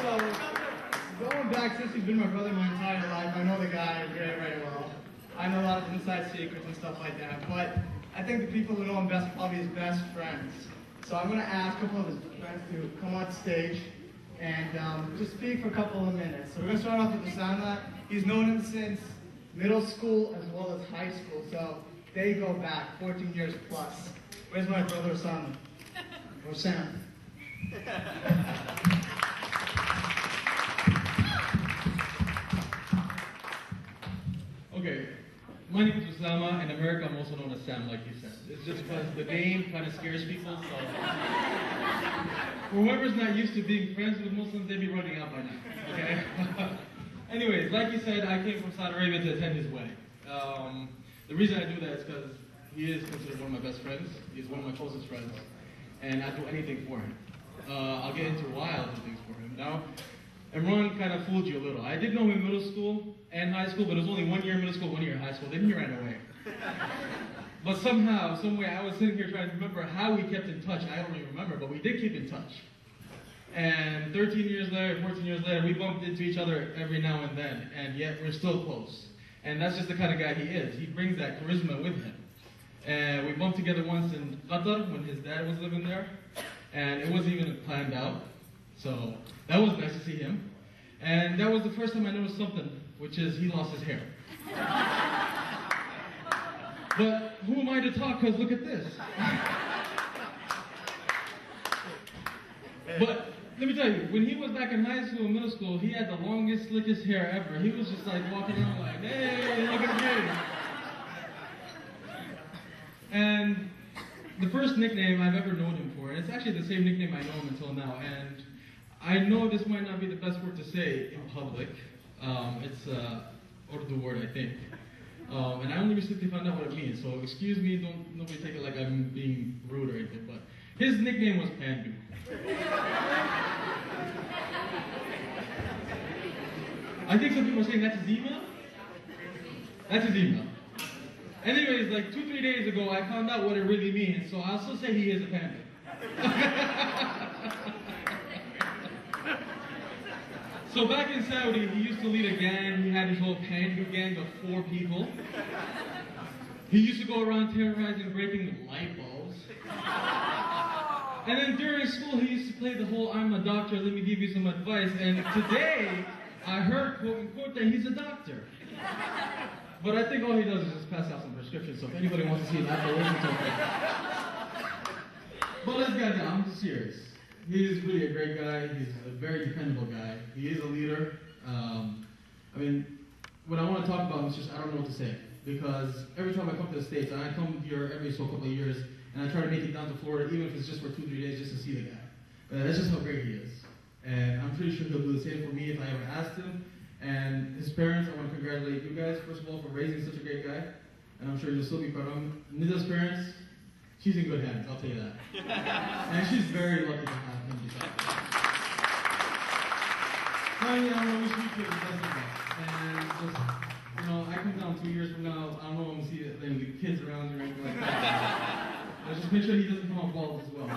So, going back, since he's been my brother my entire life, I know the guy very, very well. I know a lot of inside secrets and stuff like that, but I think the people who know him best are probably his best friends. So I'm going to ask a couple of his friends to come on stage and just speak for a couple of minutes. So we're going to start off with Osama. He's known him since middle school as well as high school, so they go back 14 years plus. Where's my brother Osama? Or Sam? Okay, my name is Osama. In America, I'm also known as Sam, like you said. It's just because the name kind of scares people, so... Whoever's not used to being friends with Muslims, they'd be running out by now, okay? Anyways, like you said, I came from Saudi Arabia to attend his wedding. The reason I do that is because he is considered one of my best friends. He's one of my closest friends, and I'd do anything for him. I'll get into why I'll do things for him. Now, Imran kind of fooled you a little. I did know him in middle school and high school, but it was only 1 year in middle school, 1 year in high school. Then he ran away. But somehow, some way, I was sitting here trying to remember how we kept in touch. I don't even remember, but we did keep in touch. And 13 years later, 14 years later, we bumped into each other every now and then, and yet we're still close. And that's just the kind of guy he is. He brings that charisma with him. And we bumped together once in Qatar when his dad was living there, and it wasn't even planned out. So that was nice to see him. And that was the first time I noticed something, which is he lost his hair. But who am I to talk, because look at this. But let me tell you, when he was back in high school and middle school, he had the longest, slickest hair ever. He was just like walking around like, hey, look at me. And the first nickname I've ever known him for, and it's actually the same nickname I know him until now, and I know this might not be the best word to say in public. It's an Urdu word, I think. And I only recently found out what it means, so excuse me, nobody take it like I'm being rude or anything, but his nickname was Pandu. I think some people are saying that's his email? That's his email. Anyways, like 2-3 days ago, I found out what it really means, so I'll still say he is a Pandu. So back in Saudi, he used to lead a gang. He had his whole Pandu gang of 4 people. He used to go around terrorizing, breaking light bulbs. And then during school, he used to play the whole I'm a doctor, let me give you some advice. And today, I heard, quote unquote, that he's a doctor. But I think all he does is just pass out some prescriptions, so if anybody wants to see his affiliation, it's okay. But let's get down, I'm serious. He's really a great guy, he's a very dependable guy. He is a leader. I mean, what I want to talk about is just, I don't know what to say. Because every time I come to the States, and I come here every so couple of years, and I try to make it down to Florida, even if it's just for 2-3 days, just to see the guy. That's just how great he is. And I'm pretty sure he'll do the same for me if I ever asked him. And his parents, I want to congratulate you guys, first of all, for raising such a great guy. And I'm sure you'll still be proud of him. Nida's parents, she's in good hands, I'll tell you that. And she's very lucky to have him beside her. I wish we could the best of luck. And just, I come down 2 years from now, I don't know if I'm going to see the kids around or anything like that. But just make sure he doesn't come off bald as well.